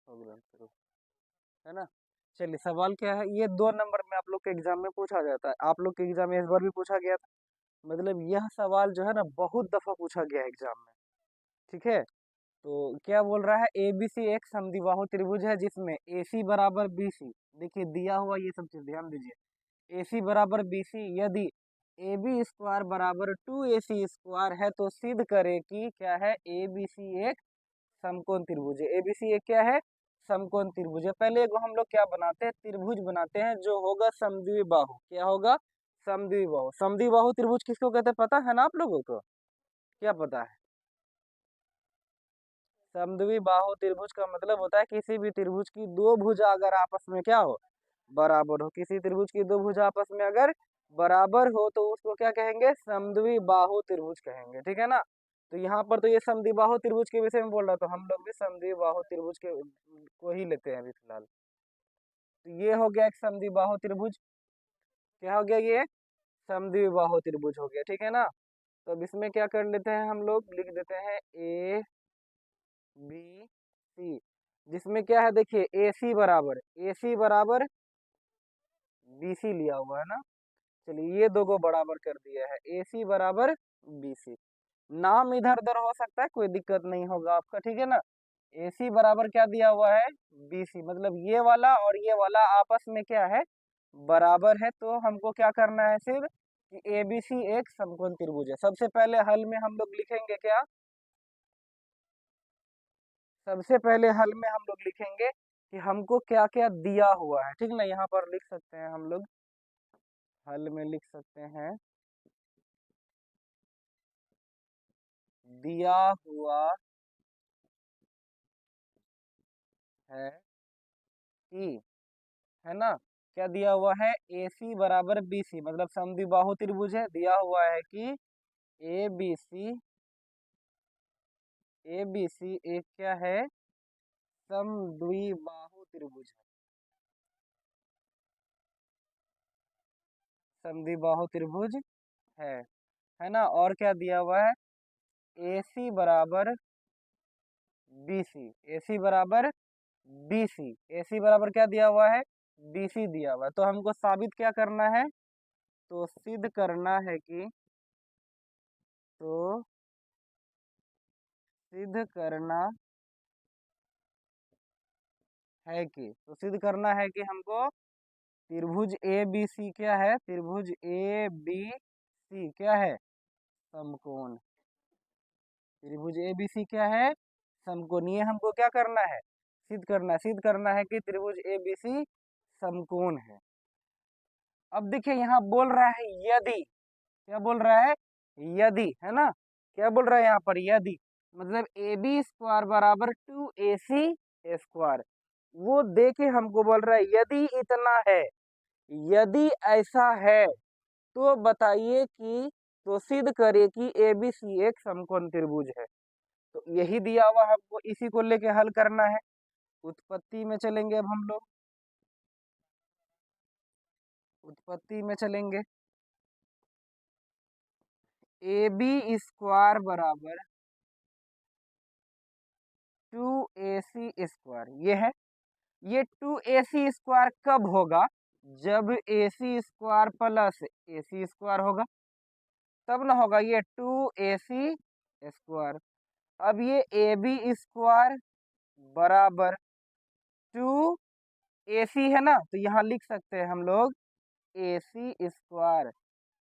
है ना। चलिए सवाल क्या है, ये 2 नंबर में आप लोग के एग्जाम में पूछा जाता है, आप लोग के एग्जाम में इस बार भी पूछा गया था। मतलब यह सवाल जो है ना बहुत दफा पूछा गया है एग्जाम में। ठीक है, तो क्या बोल रहा है, एबीसी एक समद्विबाहु त्रिभुज है जिसमें एसी बराबर बीसी, देखिए दिया हुआ ये सब चीज ध्यान दीजिए, एसी बराबर बीसी यदि ए बी स्क्वायर बराबर 2AC स्क्वायर है तो सिद्ध करे कि क्या है, एबीसी एक समकोण त्रिभुज है। एबीसी एक क्या है, समकोण त्रिभुज है। पहले एगो हम लोग क्या बनाते हैं, त्रिभुज बनाते हैं जो होगा समद्विबाहु। क्या होगा, समद्विबाहु। समद्विबाहु त्रिभुज किसको कहते हैं पता है ना आप लोगों को, क्या पता है? समद्विबाहु त्रिभुज का मतलब होता है किसी भी त्रिभुज की दो भुजा अगर आपस में क्या हो, बराबर हो। किसी त्रिभुज की दो भुजा आपस में अगर बराबर हो तो उसको क्या कहेंगे, समद्विबाहु त्रिभुज कहेंगे। ठीक है ना। तो यहाँ पर तो ये समद्विबाहु त्रिभुज के विषय में बोल रहा, तो हम लोग भी समद्विबाहु त्रिभुज के को ही लेते हैं अभी फिलहाल। तो ये हो गया एक समद्विबाहु त्रिभुज। क्या हो गया, ये समद्विबाहु त्रिभुज हो गया। ठीक है ना। तो अब इसमें क्या कर लेते हैं, हम लोग लिख देते हैं ए बी सी, जिसमें क्या है देखिए, ए सी बराबर बी सी लिया हुआ है ना। चलिए ये दो को बराबर कर दिया है, ए सी बराबर बी सी। नाम इधर उधर हो सकता है, कोई दिक्कत नहीं होगा आपका। ठीक है ना। ए सी बराबर क्या दिया हुआ है, बी सी, मतलब ये वाला और ये वाला आपस में क्या है, बराबर है। तो हमको क्या करना है सिर्फ कि ए बी सी एक समकोण त्रिभुज है। सबसे पहले हल में हम लोग लिखेंगे क्या, सबसे पहले हल में हम लोग लिखेंगे कि हमको क्या क्या दिया हुआ है। ठीक ना, यहाँ पर लिख सकते हैं हम लोग, हल में लिख सकते हैं दिया हुआ है कि, है ना, क्या दिया हुआ है, ए सी बराबर बी सी, मतलब समद्विबाहु त्रिभुज है। दिया हुआ है कि A B C, A B C एक क्या है, समद्विबाहु त्रिभुज है। समद्विबाहु त्रिभुज है ना। और क्या दिया हुआ है, ए सी बराबर बी सी, ए सी बराबर बी सी, ए सी बराबर क्या दिया हुआ है, बी सी दिया हुआ है। तो हमको साबित क्या करना है, तो सिद्ध करना है कि, तो सिद्ध करना है कि, तो सिद्ध करना है कि हमको त्रिभुज ए बी सी क्या है, त्रिभुज ए बी सी क्या है, समकोण। त्रिभुज ए बी सी क्या है, समकोण। ये हमको क्या करना है, सिद्ध करना है। सिद्ध करना है कि त्रिभुज ए बी सी समकोण है। अब देखिए यहाँ बोल रहा है यदि, क्या बोल रहा है, यदि, है ना। क्या बोल रहा है यहाँ पर, यदि, मतलब ए बी स्क्वायर बराबर 2AC स्क्वायर, वो दे के हमको बोल रहा है यदि इतना है, यदि ऐसा है तो बताइए कि, तो सिद्ध करिए कि एबीसी एक समकोण त्रिभुज है। तो यही दिया हुआ हमको, इसी को लेके हल करना है। उत्पत्ति में चलेंगे अब हम लोग, उत्पत्ति में चलेंगे। ए बी स्क्वायर बराबर 2AC स्क्वायर, ये है। ये 2AC स्क्वायर कब होगा, जब AC square plus AC square होगा, तब ना होगा ये 2AC स्क्वायर। अब ये ए बी स्क्वायर बराबर 2AC है ना, तो यहाँ लिख सकते हैं हम लोग AC square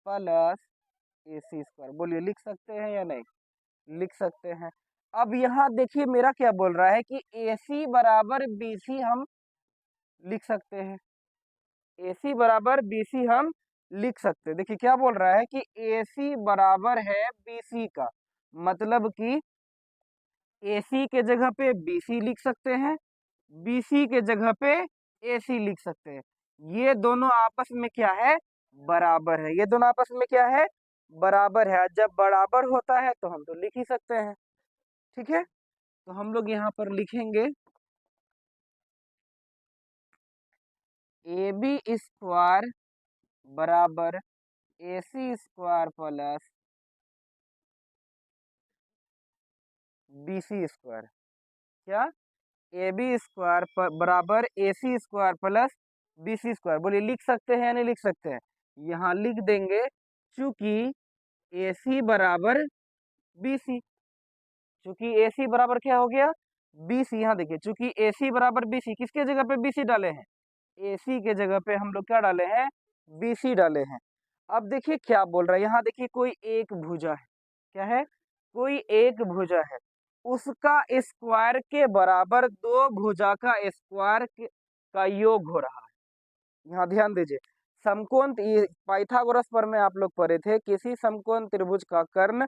plus AC square. बोलिए लिख सकते हैं या नहीं, लिख सकते हैं। अब यहाँ देखिए मेरा क्या बोल रहा है कि AC बराबर BC हम लिख सकते हैं, AC बराबर BC हम लिख सकते हैं। देखिए क्या बोल रहा है कि AC बराबर है BC का, मतलब कि AC के जगह पे BC लिख सकते हैं, BC के जगह पे AC लिख सकते हैं। ये दोनों आपस में क्या है, बराबर है। ये दोनों आपस में क्या है, बराबर है। जब बराबर होता है तो हम तो लिख ही सकते हैं। ठीक है, तो हम लोग यहाँ पर लिखेंगे ए बी स्क्वायर बराबर AC square plus BC square. क्या, ए बी स्क्वायर बराबर A C square plus B C square. बोलिए लिख सकते हैं या नहीं लिख सकते हैं? यहाँ लिख देंगे, चूंकि ए सी बराबर बी सी, चूंकि ए सी बराबर क्या हो गया, बी सी। यहाँ देखिए, चूंकि ए सी बराबर बी सी, किसके जगह पे बी सी डाले हैं? ए सी के जगह पे हम लोग क्या डाले हैं? बी सी डाले हैं। अब देखिए क्या बोल रहा है, यहाँ देखिए कोई एक भुजा है, क्या है? कोई एक भुजा है, उसका स्क्वायर के बराबर दो भुजा का स्क्वायर का योग हो रहा है। यहाँ ध्यान दीजिए, समकोण, ये पाइथागोरस पर में आप लोग पढ़े थे, किसी समकोण त्रिभुज का कर्ण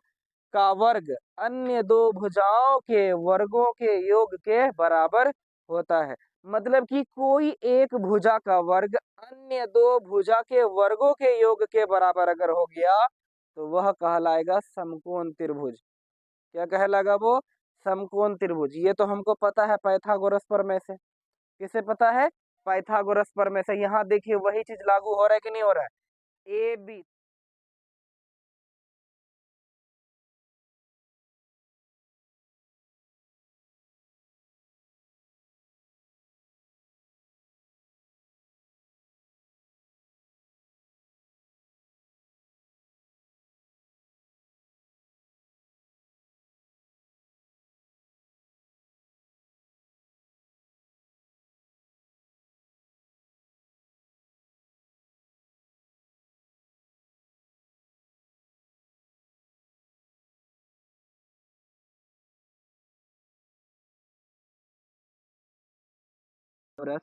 का वर्ग अन्य दो भुजाओं के वर्गों के योग के बराबर होता है। मतलब कि कोई एक भुजा का वर्ग अन्य दो भुजा के वर्गों के योग के बराबर अगर हो गया तो वह कहलाएगा समकोण त्रिभुज। क्या कहलाएगा वो? समकोण त्रिभुज। ये तो हमको पता है पाइथागोरस प्रमेय से। किसे पता है? पाइथागोरस प्रमेय से। यहाँ देखिए वही चीज लागू हो रहा है कि नहीं हो रहा है? ए बी पाइथागोरस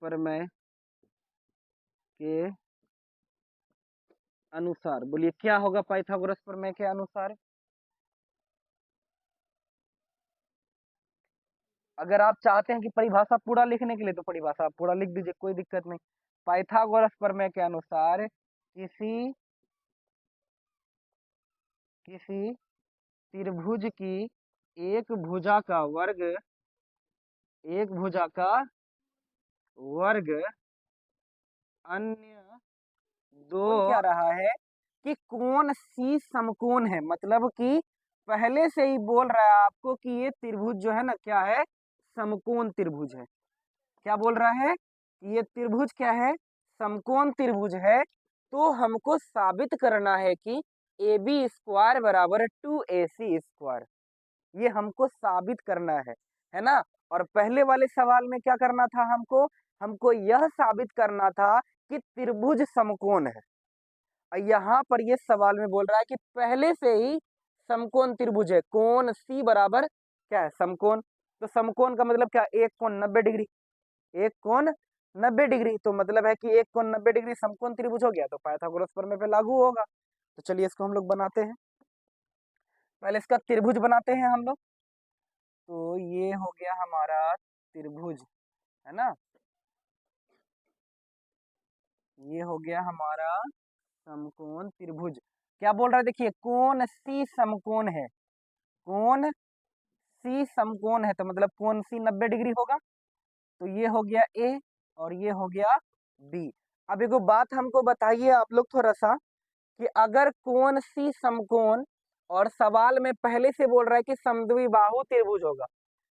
प्रमेय के अनुसार, बोलिए क्या होगा पाइथागोरस प्रमेय के अनुसार? अगर आप चाहते हैं कि परिभाषा पूरा लिखने के लिए तो परिभाषा आप पूरा लिख दीजिए, कोई दिक्कत नहीं। पाइथागोरस प्रमेय के अनुसार किसी किसी त्रिभुज की एक भुजा का वर्ग, एक भुजा का वर्ग अन्य दो क्या रहा है कि कौन सी समकोण है। मतलब कि पहले से ही बोल रहा है आपको कि ये त्रिभुज जो है ना, क्या है? समकोण त्रिभुज है। क्या बोल रहा है? कि ये त्रिभुज क्या है? समकोण त्रिभुज है। तो हमको साबित करना है कि ए बी स्क्वायर बराबर 2AC स्क्वायर। ये हमको साबित करना है ना? और पहले वाले सवाल में क्या करना था हमको? हमको यह साबित करना था कि त्रिभुज समकोण है। और यहाँ पर ये सवाल में बोल रहा है कि पहले से ही समकोण त्रिभुज है। कोण सी बराबर क्या है? समकोण। तो समकोण का मतलब क्या? एक कोण 90 डिग्री। एक कोण 90 डिग्री, तो मतलब है कि एक कोण 90 डिग्री समकोण त्रिभुज हो गया, तो पाइथागोरस प्रमेय पे लागू होगा। तो चलिए इसको हम लोग बनाते हैं। पहले इसका त्रिभुज बनाते हैं हम लोग। तो ये हो गया हमारा त्रिभुज, है ना? ये हो गया हमारा समकोण त्रिभुज। क्या बोल रहा है? देखिए कोण सी समकोण है, कोण सी समकोण है, तो मतलब कोण सी 90 डिग्री होगा। तो ये हो गया ए और ये हो गया बी। अब एगो बात हमको बताइए आप लोग थोड़ा सा, कि अगर कोण सी समकोण और सवाल में पहले से बोल रहा है कि समद्विबाहु त्रिभुज होगा,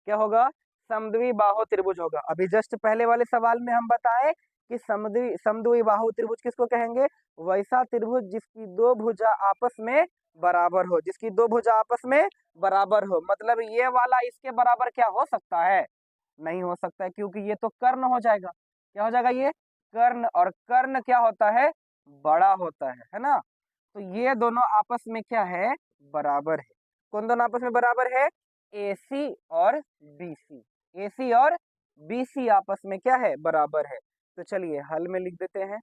क्या होगा? समद्विबाहु त्रिभुज होगा। अभी जस्ट पहले वाले सवाल में हम बताए कि समद्विबाहु त्रिभुज किसको कहेंगे? वैसा त्रिभुज जिसकी दो भुजा आपस में बराबर हो, जिसकी दो भुजा आपस में बराबर हो। मतलब ये वाला इसके बराबर क्या हो सकता है? नहीं हो सकता है, क्योंकि ये तो कर्ण हो जाएगा। क्या हो जाएगा? ये कर्ण, और कर्ण क्या होता है? बड़ा होता है ना? तो ये दोनों आपस में क्या है? बराबर है। कौन दोनों आपस में बराबर है? AC और BC। AC और BC आपस में क्या है? बराबर है। तो चलिए हल में लिख देते हैं।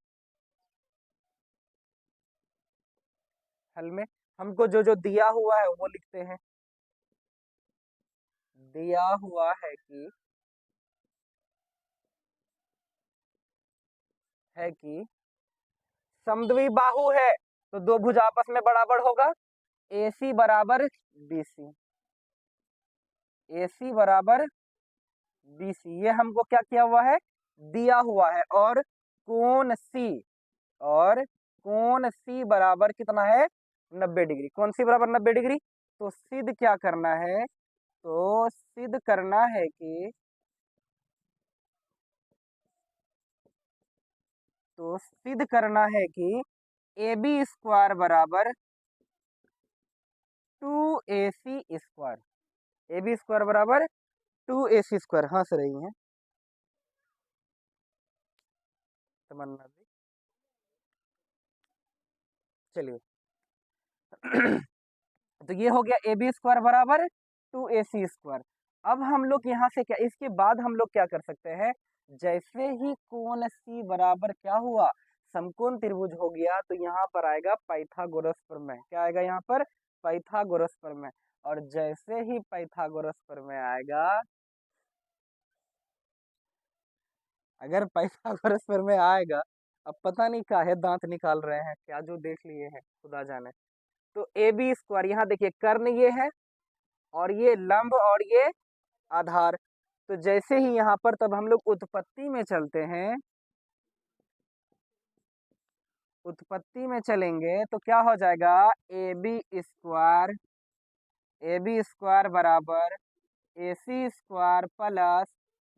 हल में हमको जो जो दिया हुआ है वो लिखते हैं। दिया हुआ है कि समद्विबाहु है, तो दो भुजा आपस में बराबर होगा। AC बराबर BC, AC बराबर BC, ये हमको क्या किया हुआ है? दिया हुआ है। और कोण C, और कोण C बराबर कितना है? 90 डिग्री। कौन सी बराबर 90 डिग्री? तो सिद्ध क्या करना है? तो सिद्ध करना है कि ए बी स्क्वायर बराबर 2ac स्क्वायर। ए बी स्क्वायर बराबर 2ac स्क्वायर। हंस रही हैं तमन्ना जी। चलिए तो ये हो गया ए बी स्क्वायर बराबर 2ac स्क्वायर। अब हम लोग यहाँ से क्या, इसके बाद हम लोग क्या कर सकते हैं, जैसे ही कोण सी बराबर क्या हुआ, समकोण त्रिभुज हो गया, तो यहाँ पर आएगा पाइथागोरस प्रमेय। क्या आएगा यहाँ पर, पाइथागोरस प्रमेय। और जैसे ही पाइथागोरस प्रमेय आएगा, अगर पाइथागोरस प्रमेय आएगा, अब पता नहीं काहे दांत निकाल रहे हैं, क्या जो देख लिए हैं खुदा जाने। तो ए बी स्क्वायर, यहाँ देखिए कर्ण ये है, और ये लंब, और ये आधार। तो जैसे ही यहाँ पर, तब हम लोग उत्पत्ति में चलते हैं, उत्पत्ति में चलेंगे तो क्या हो जाएगा, ए बी स्क्वायर बराबर AC square plus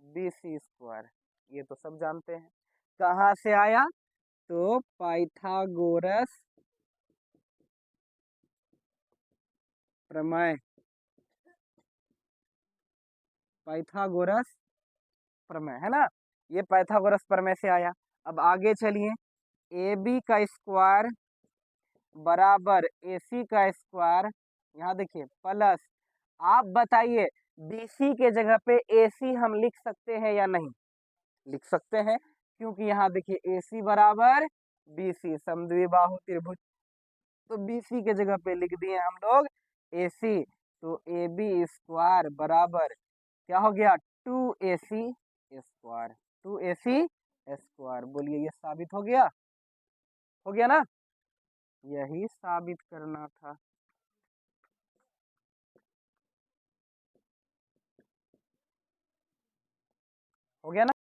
BC square. ये तो सब जानते हैं। कहाँ से आया, तो पाइथागोरस प्रमेय, पाइथागोरस प्रमेय है ना, ये पाइथागोरस प्रमेय से आया। अब आगे चलिए, ए बी का स्क्वायर बराबर AC का स्क्वायर, यहाँ देखिए प्लस, आप बताइए BC के जगह पे AC हम लिख सकते हैं या नहीं, लिख सकते हैं, क्योंकि यहाँ देखिए AC बराबर BC, समद्विबाहु त्रिभुज। तो BC के जगह पे लिख दिए हम लोग AC। तो ए बी स्क्वायर बराबर क्या हो गया, 2AC स्क्वायर, 2AC स्क्वायर। बोलिए ये साबित हो गया, हो गया ना, यही साबित करना था। हो गया ना।